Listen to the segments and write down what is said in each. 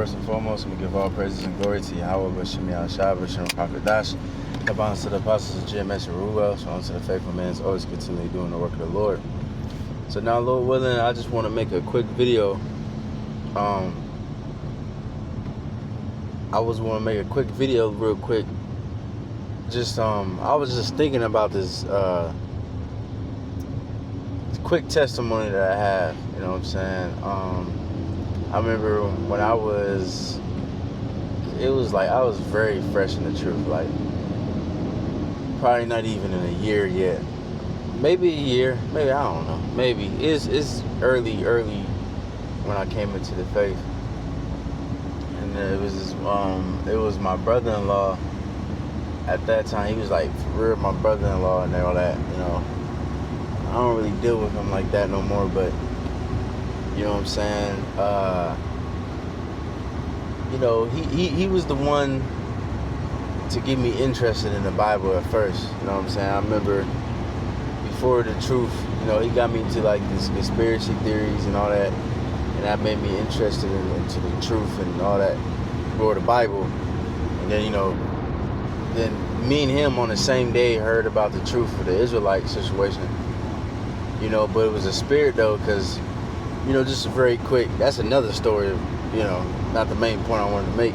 First and foremost, I'm going to give all praises and glory to Yahweh, Bashim Yahushua, Bashim Prophet Dash, Kabbalah to the apostles of GMS and Ruel, so on to the faithful man, always continually doing the work of the Lord. So now, Lord willing, I just want to make a quick video. I want to make a quick video real quick. Just, I was just thinking about this, quick testimony that I have, you know what I'm saying? I remember when I was very fresh in the truth, like probably not even in a year yet, maybe a year, maybe, I don't know, maybe it's early when I came into the faith, and it was my brother-in-law at that time. He was like for real my brother-in-law and all that, you know. I don't really deal with him like that no more, but you know what I'm saying? You know, he was the one to get me interested in the Bible at first. You know what I'm saying? I remember before the truth, you know, he got me into like this conspiracy theories and all that, and that made me interested into the truth and all that, or the Bible. And then, you know, then me and him on the same day heard about the truth of the Israelite situation. You know, but it was a spirit though, because, you know, just very quick, that's another story, you know, not the main point I wanted to make.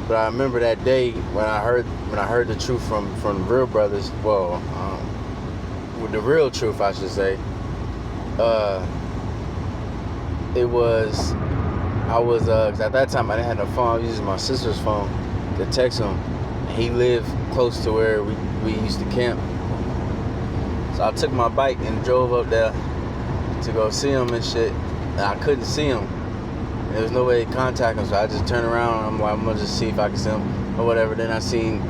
But I remember that day when I heard the truth from the real brothers, with the real truth, I should say. Cause at that time I didn't have no phone. I was using my sister's phone to text him. He lived close to where we used to camp. So I took my bike and drove up there to go see him and shit. And I couldn't see him. There was no way to contact him, so I just turned around and I'm like, I'm gonna just see if I can see him or whatever. Then I seen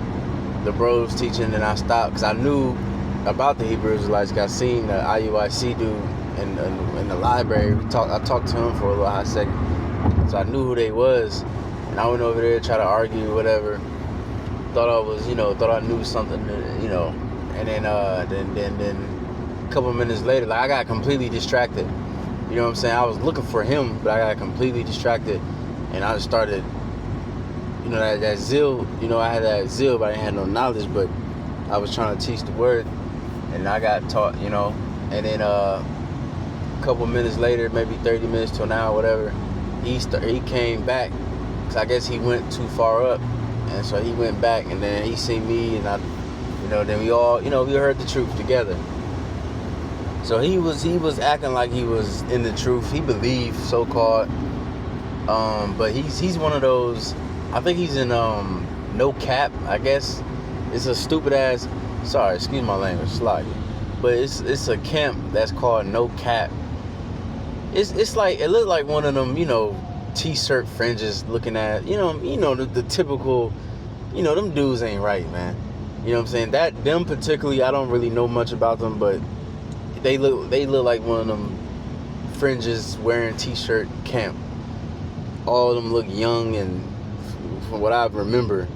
the bros teaching, and I stopped because I knew about the Hebrew Israelites. I seen the IUIC dude in the library. I talked to him for a little hot second, so I knew who they was. And I went over there to try to argue or whatever. Thought I knew something, you know. And then a couple minutes later, like I got completely distracted. You know what I'm saying? I was looking for him, but I got completely distracted, and I just started, you know, that zeal. You know, I had that zeal, but I didn't have no knowledge. But I was trying to teach the word, and I got taught, you know. And then a couple minutes later, maybe 30 minutes to an hour, whatever, he came back, because I guess he went too far up, and so he went back, and then he seen me, and I. You know, then we all, you know, we heard the truth together. So he was acting like he was in the truth. He believed, so-called. But he's one of those, I think he's in no cap, I guess. It's a stupid ass, sorry, excuse my language, slightly. But it's a camp that's called No Cap. It's like, it looked like one of them, you know, t-shirt fringes looking at, you know the typical, you know, them dudes ain't right, man. You know what I'm saying? Them particularly, I don't really know much about them, but they look like one of them fringes wearing t-shirt camp. All of them look young, and from what I remember,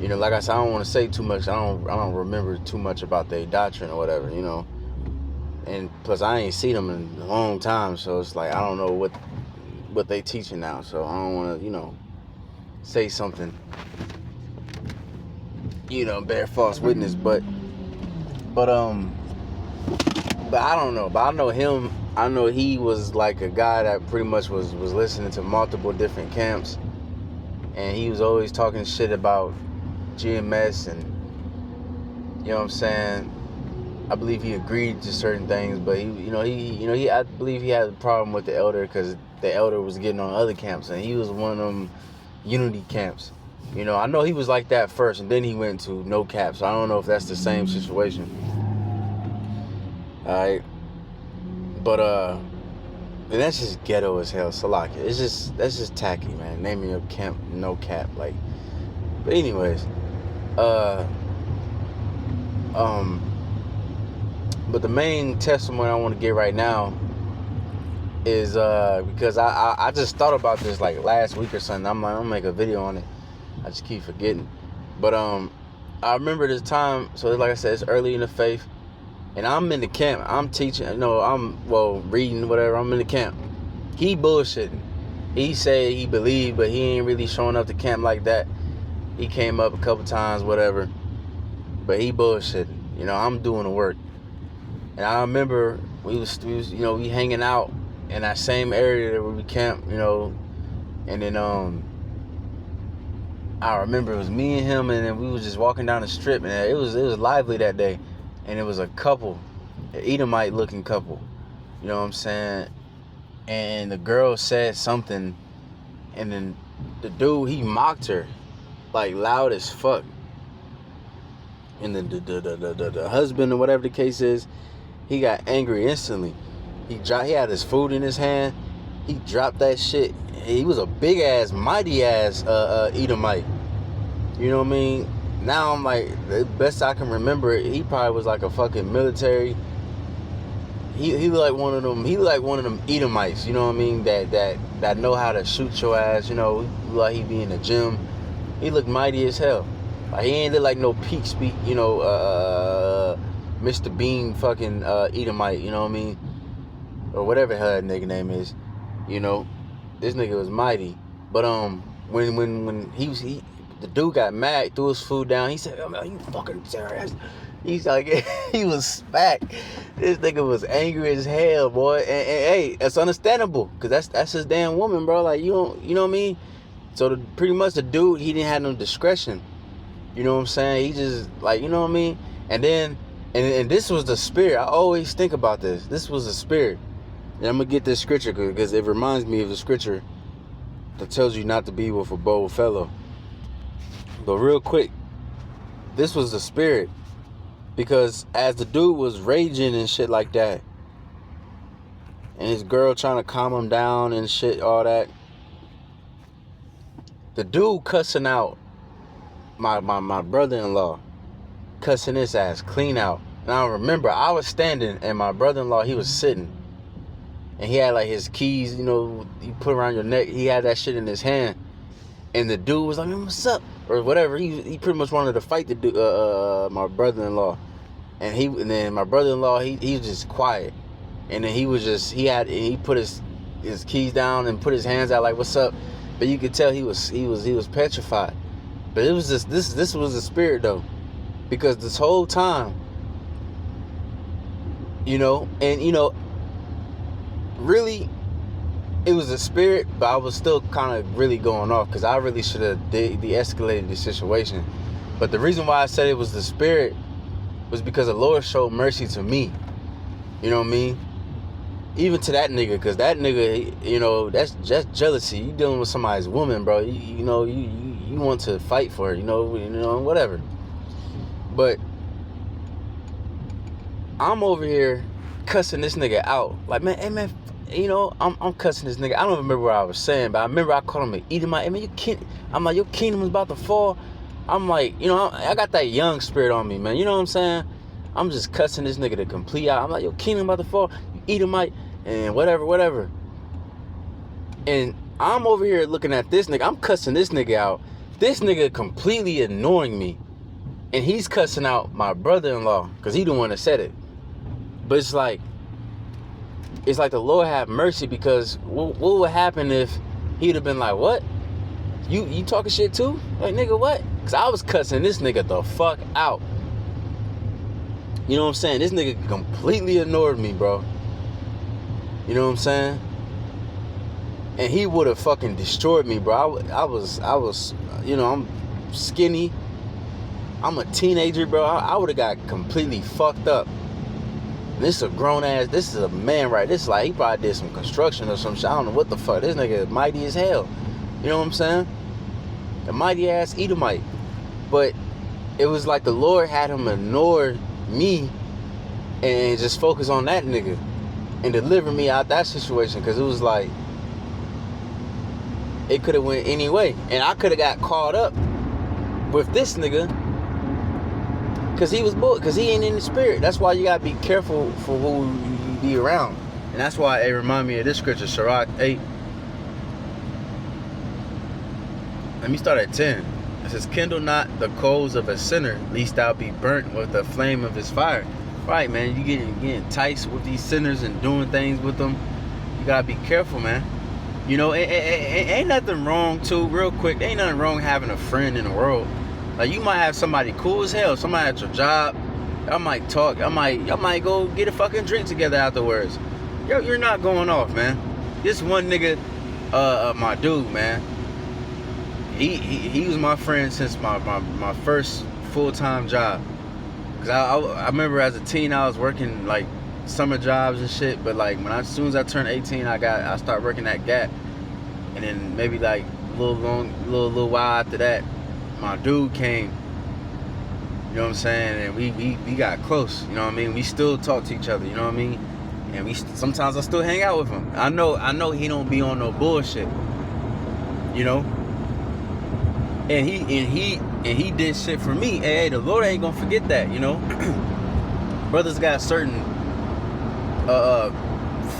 you know, like I said, I don't want to say too much. I don't remember too much about their doctrine or whatever, you know. And plus, I ain't seen them in a long time, so it's like I don't know what they teaching now. So I don't want to, you know, say something, you know, bear false witness, but I don't know. But I know him. I know he was like a guy that pretty much was listening to multiple different camps, and he was always talking shit about GMS, and you know what I'm saying. I believe he agreed to certain things, but I believe he had a problem with the elder, because the elder was getting on other camps, and he was one of them unity camps. You know, I know he was like that first, and then he went to No Cap, so I don't know if that's the same situation. Alright. But, and that's just ghetto as hell, Salaki. That's just tacky, man. Naming your camp No Cap, like. But anyways, but the main testimony I want to get right now is, because I just thought about this like last week or something. I'm like, I'm gonna make a video on it. I just keep forgetting. But I remember this time, so like I said, it's early in the faith, and I'm in the camp. I'm teaching, you know, I'm reading, whatever. I'm in the camp. He bullshitting. He said he believed, but he ain't really showing up to camp like that. He came up a couple times, whatever. But he bullshitting. You know, I'm doing the work. And I remember we was you know, we hanging out in that same area where we camped, you know. And then I remember it was me and him, and then we was just walking down the strip, and it was lively that day. And it was a couple, an Edomite looking couple. You know what I'm saying? And the girl said something, and then the dude, he mocked her like loud as fuck. And then the husband or whatever the case is, he got angry instantly. He had his food in his hand. He dropped that shit. He was a big ass, mighty ass Edomite. You know what I mean? Now I'm like, the best I can remember, he probably was like a fucking military. He like one of them. He like one of them Edomites. You know what I mean? That know how to shoot your ass. You know, like he be in the gym. He looked mighty as hell. Like he ain't look like no peak speak. You know, Mr. Bean fucking Edomite. You know what I mean? Or whatever the hell that nigga name is. You know, this nigga was mighty. But when the dude got mad, threw his food down. He said, "Are you fucking serious?" He's like, he was back. This nigga was angry as hell, boy. And hey, that's understandable, cause that's his damn woman, bro. Like you know what I mean? So pretty much the dude, he didn't have no discretion. You know what I'm saying? He just like, you know what I mean? And then and this was the spirit. I always think about this. This was the spirit. And I'm gonna get this scripture because it reminds me of the scripture that tells you not to be with a bold fellow. But real quick, this was the spirit. Because as the dude was raging and shit like that, and his girl trying to calm him down and shit, all that, the dude cussing out my brother-in-law, cussing his ass clean out. And I remember I was standing and my brother-in-law, he was sitting. And he had like his keys, you know, you put around your neck. He had that shit in his hand. And the dude was like, "Man, what's up?" Or whatever. He pretty much wanted to fight the dude, my brother-in-law. And then my brother-in-law, he was just quiet. And then he put his keys down and put his hands out like, "What's up?" But you could tell he was petrified. But it was just this was the spirit though. Because this whole time, you know, and you know, really it was a spirit, but I was still kind of really going off because I really should have de-escalated the situation. But the reason why I said it was the spirit was because the Lord showed mercy to me. You know what I mean? Even to that nigga, because that nigga, you know, that's just jealousy. You dealing with somebody's woman, bro. You know, you want to fight for her, you know, whatever. But I'm over here cussing this nigga out. Like, man, hey, man, you know, I'm cussing this nigga. I don't remember what I was saying, but I remember I called him an Edomite. Hey, man, I'm like, your kingdom is about to fall. I'm like, you know, I got that young spirit on me, man. You know what I'm saying? I'm just cussing this nigga to complete out. I'm like, your kingdom about to fall. You Edomite and whatever. And I'm over here looking at this nigga. I'm cussing this nigga out. This nigga completely ignoring me. And he's cussing out my brother-in-law because he the one that said it. But it's like the Lord have mercy, because what would happen if he'd have been like, "What? You talking shit too?" Like, nigga, what? Because I was cussing this nigga the fuck out. You know what I'm saying? This nigga completely ignored me, bro. You know what I'm saying? And he would have fucking destroyed me, bro. I was, you know, I'm skinny. I'm a teenager, bro. I would have got completely fucked up. This is a grown ass, this is a man, right? This is like, he probably did some construction or some shit. I don't know what the fuck. This nigga is mighty as hell. You know what I'm saying? A mighty ass Edomite. But it was like the Lord had him ignore me and just focus on that nigga and deliver me out that situation. Because it was like, it could have went any way. And I could have got caught up with this nigga. Because he ain't in the spirit. That's why you got to be careful for who you be around. And that's why it remind me of this scripture, Sirach 8. Let me start at 10. It says, "Kindle not the coals of a sinner, lest thou be burnt with the flame of his fire." Right, man. You getting enticed with these sinners and doing things with them. You got to be careful, man. You know, ain't nothing wrong too, real quick, ain't nothing wrong having a friend in the world. Like, you might have somebody cool as hell, somebody at your job. Y'all might talk, y'all might go get a fucking drink together afterwards. You're not going off, man. This one nigga, my dude, man, he was my friend since my first full-time job. Cause I remember as a teen I was working like summer jobs and shit, but like as soon as I turned 18, I started working at Gap, and then maybe like a little while after that, my dude came. You know what I'm saying? And we got close. You know what I mean? We still talk to each other. You know what I mean? And sometimes I still hang out with him. I know he don't be on no bullshit. You know? And he did shit for me. Hey, the Lord ain't gonna forget that, you know? Brothers got certain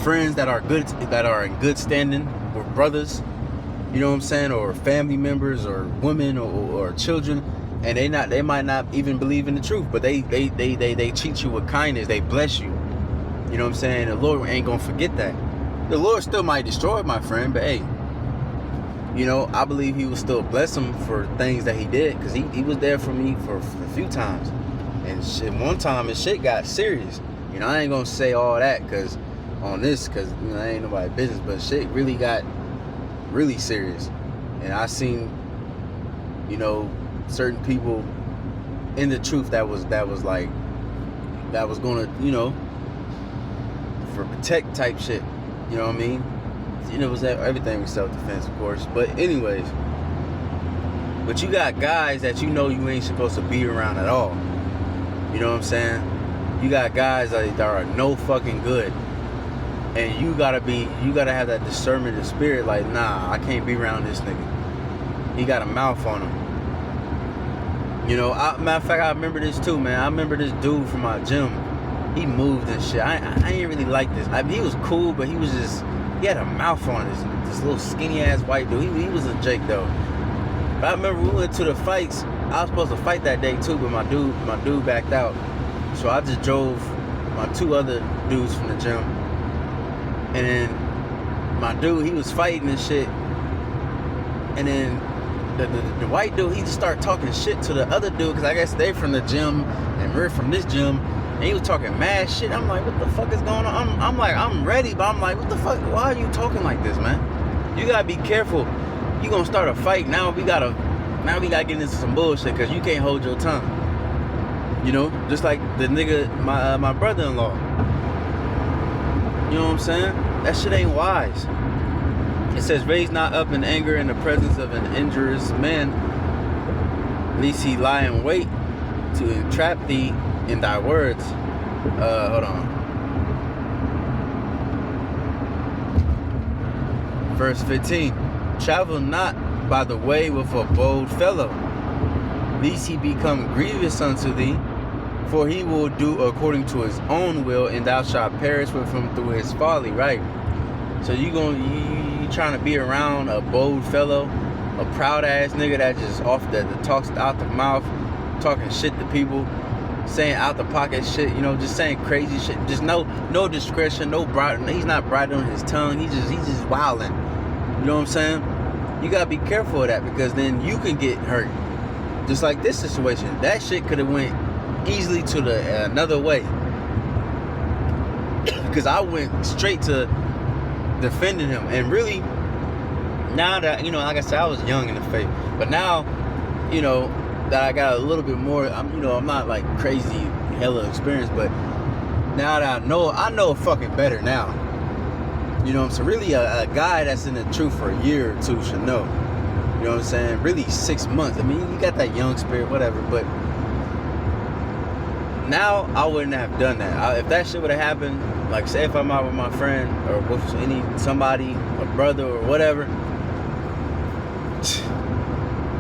friends that are in good standing, or brothers, you know what I'm saying, or family members, or women, or children, and they might not even believe in the truth, but they treat you with kindness, they bless you. You know what I'm saying? The Lord ain't gonna forget that. The Lord still might destroy my friend, but hey, you know, I believe he will still bless him for things that he did, because he was there for me for a few times. And shit, one time his shit got serious. You know, I ain't gonna say all that because you know, I ain't nobody's business, but shit really got really serious. And I seen, you know, certain people in the truth that was gonna, you know, for protect type shit. You know what I mean? You know, it was everything was self-defense, of course. But anyways, but you got guys that you know you ain't supposed to be around at all. You know what I'm saying? You got guys that are no fucking good, and you gotta have that discernment of spirit. Like, nah, I can't be around this nigga. He got a mouth on him. You know, matter of fact, I remember this too, man. I remember this dude from my gym. He moved and shit. I ain't really like this. He was cool, but he had a mouth on this little skinny ass white dude. He was a Jake though. But I remember we went to the fights. I was supposed to fight that day too, but my dude backed out. So I just drove my two other dudes from the gym. And then my dude, he was fighting and shit. And then the white dude, he just started talking shit to the other dude, because I guess they from the gym and we're from this gym. And he was talking mad shit. I'm like, what the fuck is going on? I'm like, I'm ready, but I'm like, what the fuck? Why are you talking like this, man? You gotta be careful. You gonna start a fight. Now we gotta get into some bullshit, because you can't hold your tongue. You know, just like the nigga, my brother-in-law. You know what I'm saying? That shit ain't wise. It says, raise not up in anger in the presence of an injurious man, lest he lie in wait to entrap thee in thy words. Hold on. Verse 15. Travel not by the way with a bold fellow, lest he become grievous unto thee, for he will do according to his own will, and thou shalt perish with him through his folly, right? So you trying to be around a bold fellow, a proud ass nigga that just that talks out the mouth, talking shit to people, saying out the pocket shit, you know, just saying crazy shit, just no discretion, he's not bridling his tongue, he's just wilding. You know what I'm saying? You gotta be careful of that, because then you can get hurt. Just like this situation, that shit could have went easily to the another way, because I went straight to defending him. And really, now that, you know, like I said, I was young in the faith, but now, you know, that I got a little bit more, I'm not like crazy hella experience, but now that I know fucking better now. You know what I'm saying? Really, a guy that's in the truth for a year or two should know. You know what I'm saying? Really, 6 months. I mean, you got that young spirit, whatever, but now I wouldn't have done that. If that shit would have happened, like say if I'm out with my friend or with somebody, a brother or whatever,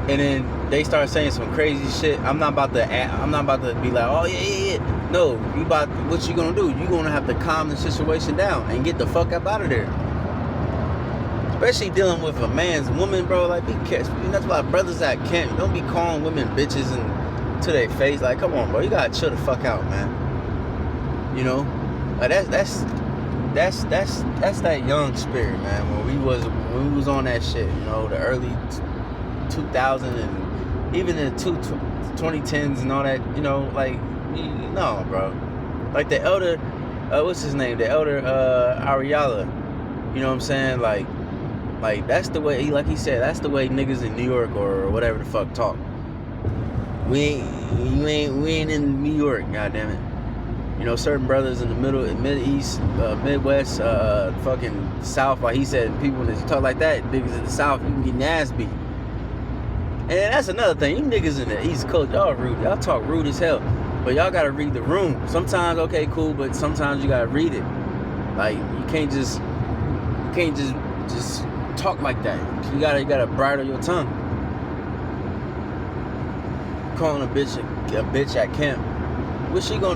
and then they start saying some crazy shit, I'm not about to be like, oh yeah. No, what you gonna do? You gonna have to calm the situation down and get the fuck up out of there. Especially dealing with a man's woman, bro. Like, be careful. That's why brothers at camp, don't be calling women bitches and to their face. Like, come on, bro. You gotta chill the fuck out, man. You know, like that's that's that young spirit, man. When we was on that shit, you know, the early 2000 and even in the 2010s and all that, you know, like, no, bro. Like the elder, what's his name? The elder Ariala. You know what I'm saying? Like that's the way, like he said, that's the way niggas in New York or whatever the fuck talk. We ain't in New York, goddammit. You know, certain brothers in the Mid-East, Midwest, fucking South, like he said, people that talk like that, niggas in the South, you can get your ass beat. And that's another thing, you niggas in the East Coast, y'all rude. Y'all talk rude as hell. But y'all gotta read the room. Sometimes, okay, cool, but sometimes you gotta read it. Like, you can't just talk like that. You gotta bridle your tongue. Calling a bitch at camp.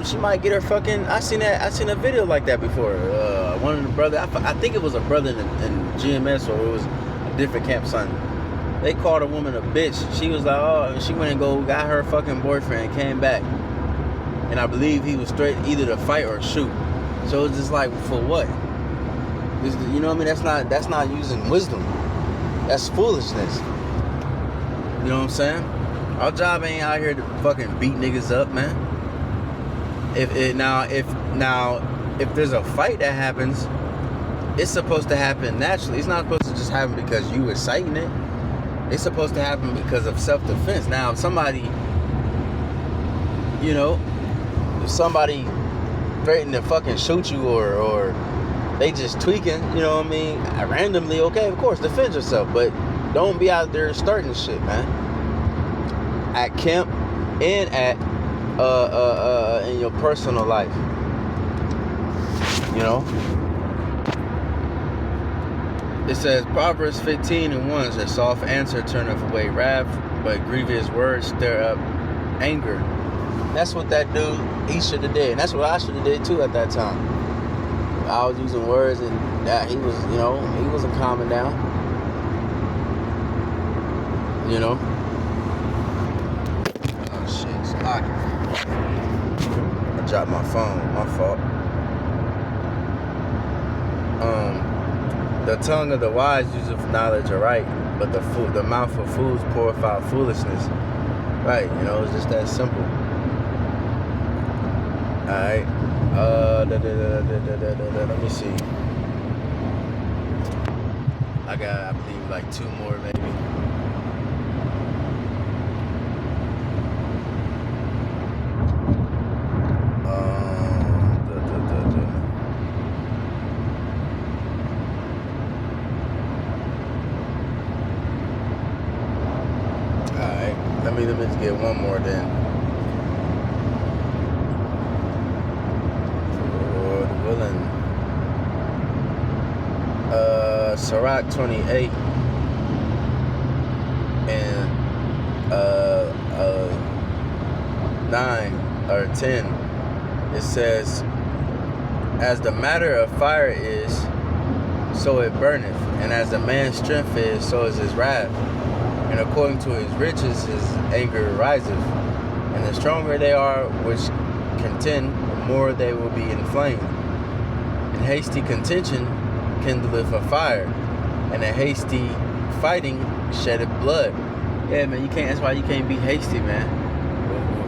She might get her fucking. I seen a video like that before. One of the brothers, I think it was a brother in GMS, or it was a different camp, son. They called a woman a bitch. She was like, oh, she went and got her fucking boyfriend, came back, and I believe he was straight either to fight or shoot. So it's just like, for what? You know what I mean? That's not using wisdom. That's foolishness. You know what I'm saying? Our job ain't out here to fucking beat niggas up, man. If there's a fight that happens, it's supposed to happen naturally. It's not supposed to just happen because you inciting it. It's supposed to happen because of self-defense. Now, if somebody, you know, if somebody threatened to fucking shoot you or they just tweaking, you know what I mean, randomly, okay, of course, defend yourself, but don't be out there starting shit, man. At camp and at in your personal life, you know. It says Proverbs 15:1 says, soft answer turneth away wrath, but grievous words stir up anger. That's what that dude, he should have did, and that's what I should have did too at that time. I was using words, and that he was, you know, he wasn't calming down, you know. Oh shit, it's locking. I dropped my phone, my fault. The tongue of the wise useth knowledge aright, but the mouth of fools poureth out foolishness. Right, you know, it's just that simple. Alright. Let me see. I believe like 2 more maybe. Alright, let me just get one more then. Sirach 28 and 9 or 10, it says, as the matter of fire is, so it burneth, and as the man's strength is, so is his wrath, and according to his riches his anger riseth, and the stronger they are which contend, the more they will be inflamed. And hasty contention kindleth a fire, and a hasty fighting sheddeth blood. Yeah, man, you can't. That's why you can't be hasty, man.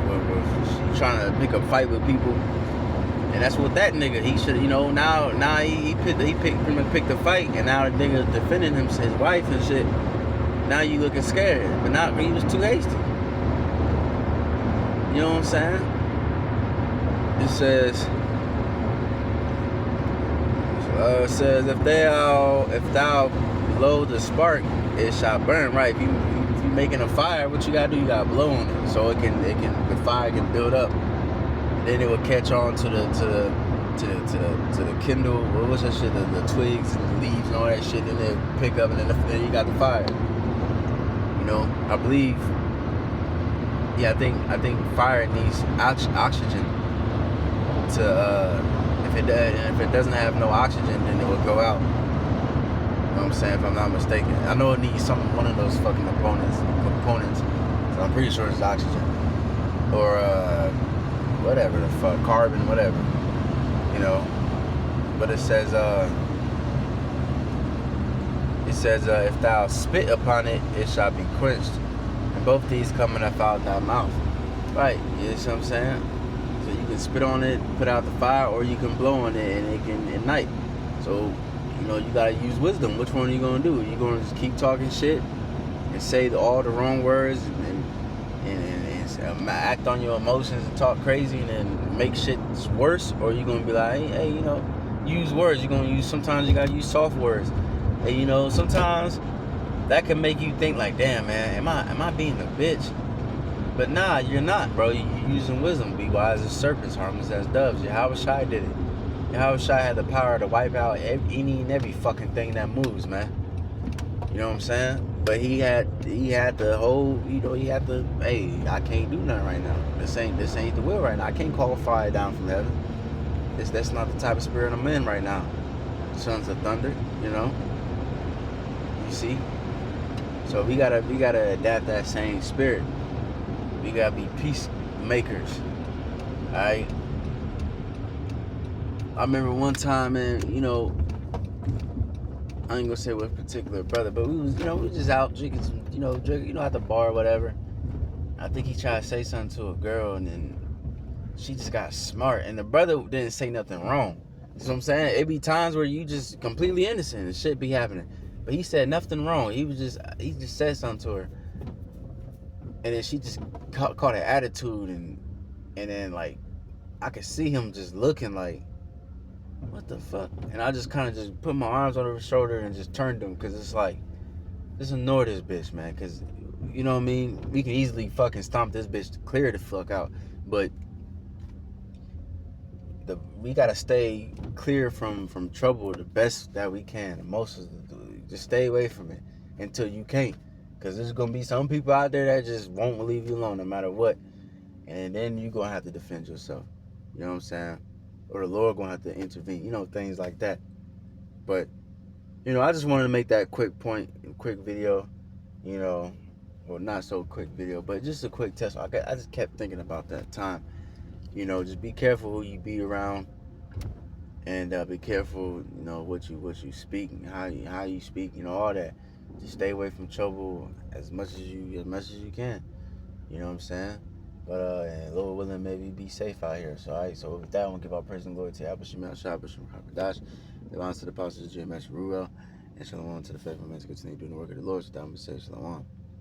You trying to pick a fight with people, and that's what that nigga. He should, you know. Now he picked the fight, and now the nigga defending his wife and shit. Now you looking scared, but not he was too hasty. You know what I'm saying? It says. Says if thou blow the spark, it shall burn. Right? If you making a fire, what you gotta do? You gotta blow on it, so the fire can build up. Then it will catch on to the kindle. What was that shit? The twigs and the leaves and all that shit. Then they pick up, and then you got the fire. You know, I believe. Yeah, I think fire needs oxygen to. If it doesn't have no oxygen, then it will go out. You know what I'm saying? If I'm not mistaken, I know it needs one of those fucking components. So I'm pretty sure it's oxygen or whatever the fuck, carbon, whatever. You know, But it says, if thou spit upon it, it shall be quenched. And both these coming up out thy mouth. Right, you see what I'm saying? So you can spit on it, put out the fire, or you can blow on it and it can ignite. So, you know, you gotta use wisdom. Which one are you gonna do? You gonna just keep talking shit and say all the wrong words and act on your emotions and talk crazy and then make shit worse? Or you gonna be like, hey, you know, use words. You're gonna use, sometimes you gotta use soft words. And you know, sometimes that can make you think like, damn, man, am I being a bitch? But nah, you're not, bro. You're using wisdom. Be wise as serpents, harmless as doves. Yahweh Shai did it. Yahweh Shai had the power to wipe out any and every fucking thing that moves, man. You know what I'm saying? But he had the whole, you know, he had the, hey, I can't do nothing right now. This ain't the will right now. I can't call fire down from heaven. That's not the type of spirit I'm in right now. Sons of thunder, you know. You see? So we gotta adapt that same spirit. We gotta be peacemakers. Alright? I remember one time, man, you know, I ain't gonna say what particular brother, but we was just out drinking some, drinking, at the bar or whatever. I think he tried to say something to a girl, and then she just got smart, and the brother didn't say nothing wrong. You know what I'm saying? It be times where you just completely innocent and shit be happening, but he said nothing wrong. He just said something to her, and then she just caught an attitude, and then like I could see him just looking like, what the fuck? And I just kind of just put my arms on her shoulder and just turned him, because it's like, just ignore this bitch, man, because, you know what I mean? We can easily fucking stomp this bitch to clear the fuck out, but we gotta stay clear from trouble the best that we can. Just stay away from it until you can't, because there's gonna be some people out there that just won't leave you alone no matter what, and then you gonna have to defend yourself. You know what I'm saying? Or the Lord gonna have to intervene. You know, things like that. But I just wanted to make that quick video. Well, not so quick video, but just a quick test. I just kept thinking about that time. Just be careful who you be around, and be careful, what you speak and how you speak, all that. Just stay away from trouble as much as you can. You know what I'm saying? But and Lord willing, maybe be safe out here. So so with that, I want to give our praise and glory to Abba Shemel Shabbat Shem Hakadash. The honor to the apostles of Jim Ruel, and shalom to the faithful men to continue doing the work of the Lord. So that I'm say shalom.